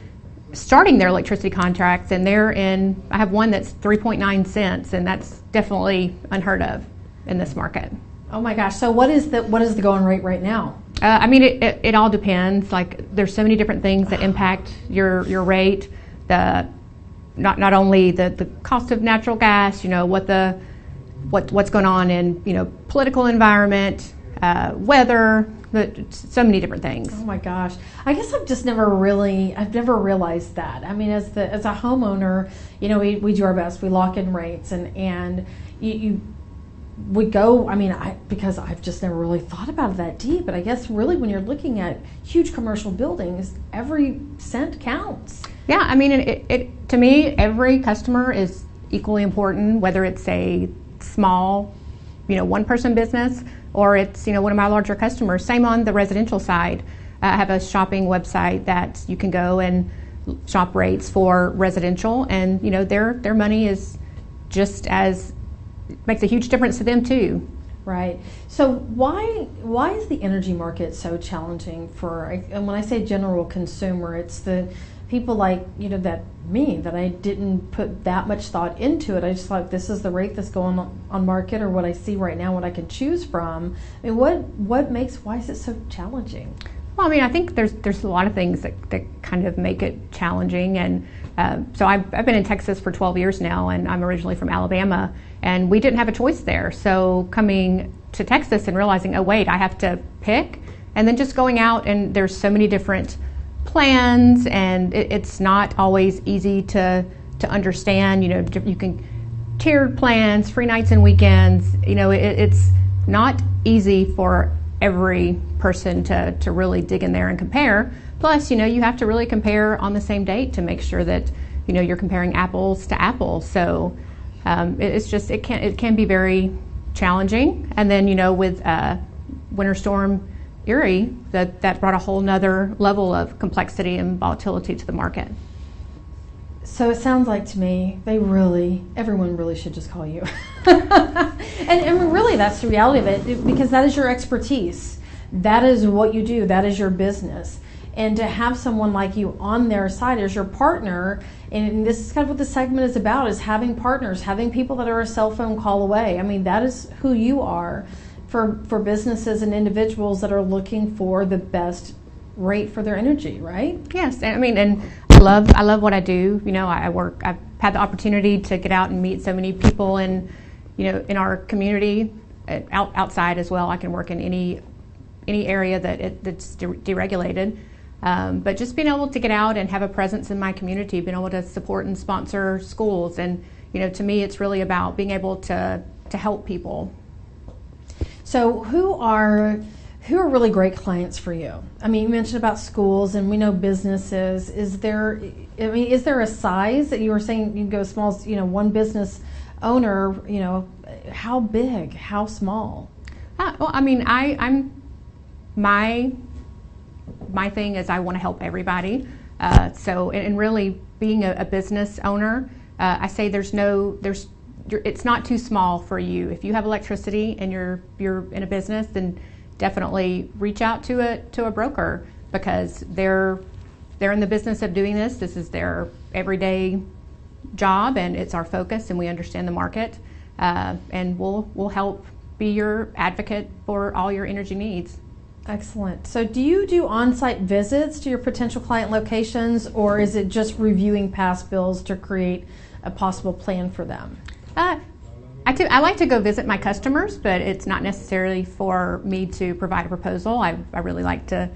starting their electricity contracts, and I have one that's 3.9 cents, and that's definitely unheard of in this market. Oh my gosh. So what is the going rate right now? It all depends. Like, there's so many different things that impact your rate. Not only the cost of natural gas, what's going on in political environment, weather, so many different things. Oh my gosh. I guess I've never realized that. I mean, as a homeowner, we do our best. We lock in rates, and we go, because I've just never really thought about it that deep, but I guess really when you're looking at huge commercial buildings, every cent counts. Yeah, to me, every customer is equally important, whether it's a small, one-person business or it's one of my larger customers. Same on the residential side. I have a shopping website that you can go and shop rates for residential, and their money is just as makes a huge difference to them too. Right. So why is the energy market so challenging for? And when I say general consumer, it's the people like that I didn't put that much thought into it. I just thought this is the rate that's going on market, or what I see right now, what I can choose from. I mean, why is it so challenging? Well, I mean, I think there's a lot of things that kind of make it challenging, and so I've been in Texas for 12 years now, and I'm originally from Alabama, and we didn't have a choice there. So coming to Texas and realizing, oh wait, I have to pick, and then just going out, and there's so many different plans, and it's not always easy to understand. You can tiered plans, free nights and weekends. It's not easy for every person to really dig in there and compare. Plus, you have to really compare on the same date to make sure that you're comparing apples to apples. So it can be very challenging. And then with Winter Storm Uri, that brought a whole nother level of complexity and volatility to the market. So it sounds like to me, everyone really should just call you. and really that's the reality of it, because that is your expertise. That is what you do. That is your business. And to have someone like you on their side as your partner, and this is kind of what the segment is about, is having partners, having people that are a cell phone call away. I mean, that is who you are for businesses and individuals that are looking for the best rate for their energy, right? Yes, and I mean, and I love what I do. I've had the opportunity to get out and meet so many people, and in our community, outside as well. I can work in any area that's deregulated, but just being able to get out and have a presence in my community, being able to support and sponsor schools, and to me, it's really about being able to help people. So who are really great clients for you? I mean, you mentioned about schools, and we know businesses. Is there a size that you were saying you can go as small as, one business owner, how big, how small? Well, I mean, I'm my thing is I want to help everybody. So, and really being a business owner, I say it's not too small for you. If you have electricity and you're in a business, then definitely reach out to a broker, because they're in the business of doing this. This is their everyday job, and it's our focus, and we understand the market, and we'll help be your advocate for all your energy needs. Excellent. So do you do on-site visits to your potential client locations, or is it just reviewing past bills to create a possible plan for them? I like to go visit my customers, but it's not necessarily for me to provide a proposal. I really like to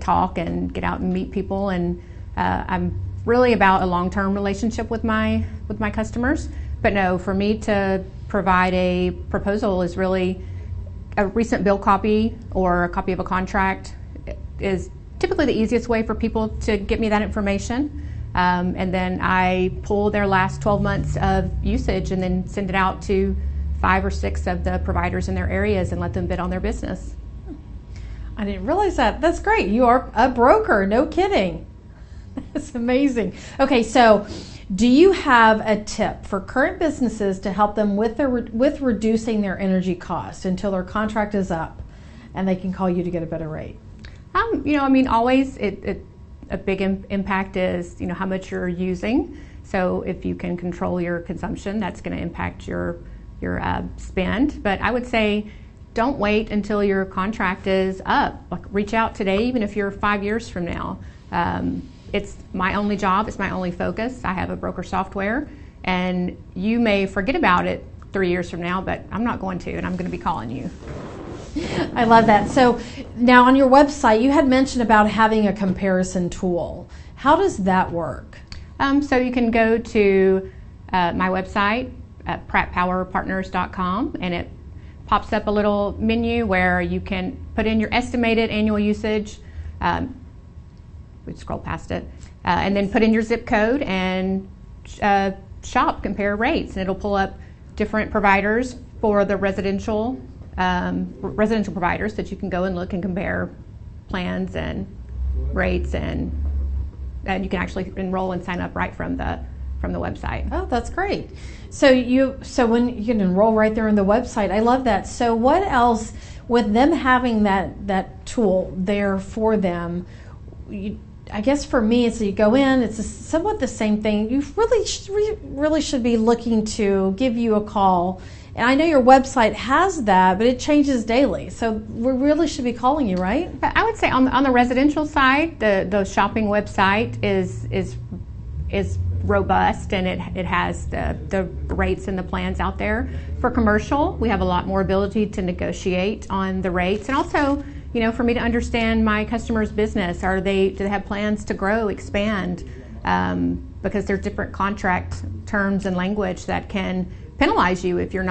talk and get out and meet people, and I'm really about a long-term relationship with my customers. But no, for me to provide a proposal is really a recent bill copy or a copy of a contract is typically the easiest way for people to get me that information. And then I pull their last 12 months of usage and then send it out to 5 or 6 of the providers in their areas and let them bid on their business. I didn't realize that. That's great. You are a broker. No kidding. That's amazing. Okay, so do you have a tip for current businesses to help them with reducing their energy costs until their contract is up and they can call you to get a better rate? Always a big impact is, how much you're using. So if you can control your consumption, that's going to impact your spend. But I would say don't wait until your contract is up. Reach out today, even if you're 5 years from now. It's my only job. It's my only focus. I have a broker software, and you may forget about it 3 years from now, but I'm not going to, and I'm going to be calling you. I love that. So now on your website, you had mentioned about having a comparison tool. How does that work? So you can go to my website at prattpowerpartners.com, and it pops up a little menu where you can put in your estimated annual usage. We scroll past it, and then put in your zip code and compare rates, and it'll pull up different providers for the residential residential providers that you can go and look and compare plans and rates, and you can actually enroll and sign up right from the website. Oh, that's great. So when you can enroll right there on the website, I love that. So what else, with them having that tool there for them, I guess for me, it's you go in, it's somewhat the same thing. You really should be looking to give you a call. And I know your website has that, but it changes daily. So we really should be calling you, right? I would say on the residential side, the shopping website is robust, and it has the rates and the plans out there. For commercial, we have a lot more ability to negotiate on the rates, and also, for me to understand my customer's business. Do they have plans to grow, expand? Because there's different contract terms and language that can penalize you if you're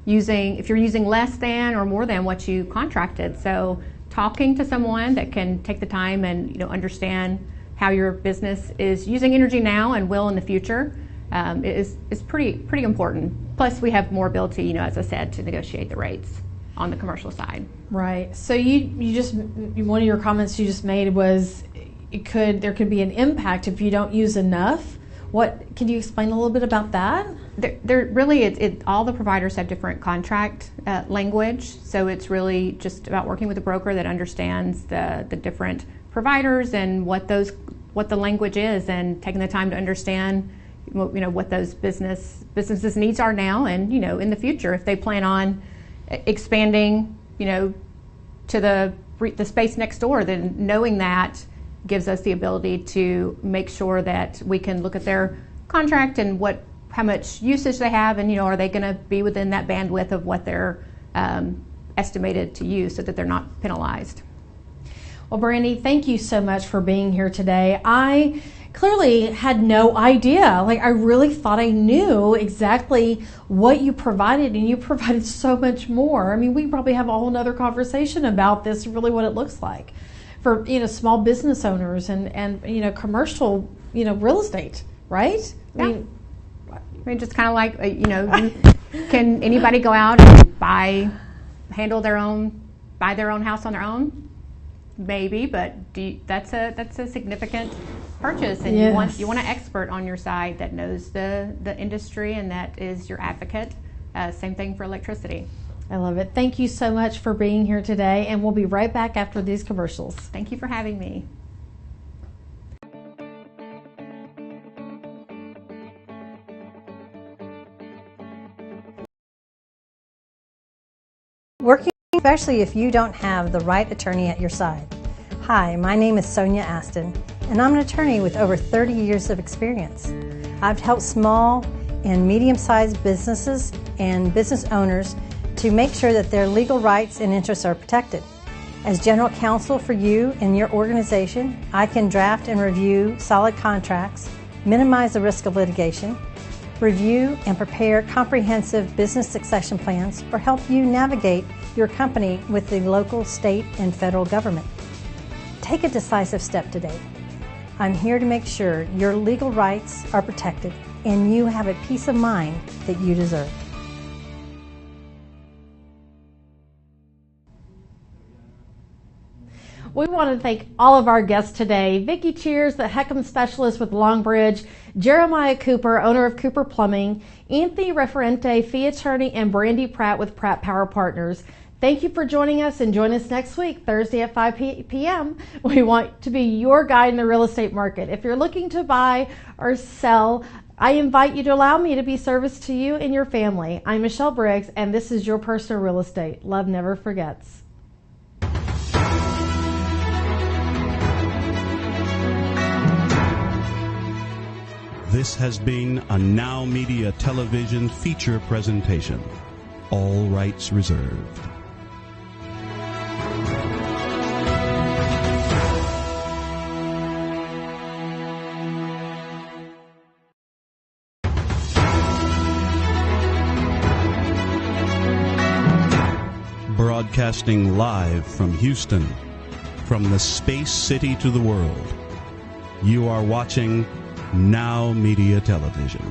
using less than or more than what you contracted. So talking to someone that can take the time and understand how your business is using energy now and will in the future is pretty important. Plus, we have more ability, as I said, to negotiate the rates on the commercial side. Right. So you just, one of your comments you just made was there could be an impact if you don't use enough. Can you explain a little bit about that? There really, all the providers have different contract language, so it's really just about working with a broker that understands the different providers and what the language is, and taking the time to understand what those businesses needs are now, and in the future if they plan on expanding to the space next door, then knowing that gives us the ability to make sure that we can look at their contract and how much usage they have, and are they going to be within that bandwidth of what they're estimated to use, so that they're not penalized. Well, Brandy, thank you so much for being here today. I clearly had no idea. I really thought I knew exactly what you provided, and you provided so much more. I mean, we probably have a whole nother conversation about this, really what it looks like for small business owners and commercial real estate, right? Yeah. I mean, just kind of like can anybody go out and buy their own house on their own? Maybe, but that's a significant purchase, and yes. you want an expert on your side that knows the industry and that is your advocate. Same thing for electricity. I love it. Thank you so much for being here today, and we'll be right back after these commercials. Thank you for having me. Working, especially if you don't have the right attorney at your side. Hi, my name is Sonia Aston, and I'm an attorney with over 30 years of experience. I've helped small and medium-sized businesses and business owners to make sure that their legal rights and interests are protected. As general counsel for you and your organization, I can draft and review solid contracts, minimize the risk of litigation, review and prepare comprehensive business succession plans, or help you navigate your company with the local, state, and federal government. Take a decisive step today. I'm here to make sure your legal rights are protected and you have a peace of mind that you deserve. We want to thank all of our guests today. Vicki Cheers, the HECM specialist with Longbridge, Jeremiah Cooper, owner of Cooper Plumbing, Anthony Referente, fee attorney, and Brandy Pratt with Pratt Power Partners. Thank you for joining us, and join us next week, Thursday at 5 p.m. We want to be your guide in the real estate market. If you're looking to buy or sell, I invite you to allow me to be service to you and your family. I'm Michelle Briggs, and this is Your Personal Real Estate. Love never forgets. This has been a Now Media Television feature presentation. All rights reserved. Broadcasting live from Houston, from the space city to the world. You are watching Now Media Television.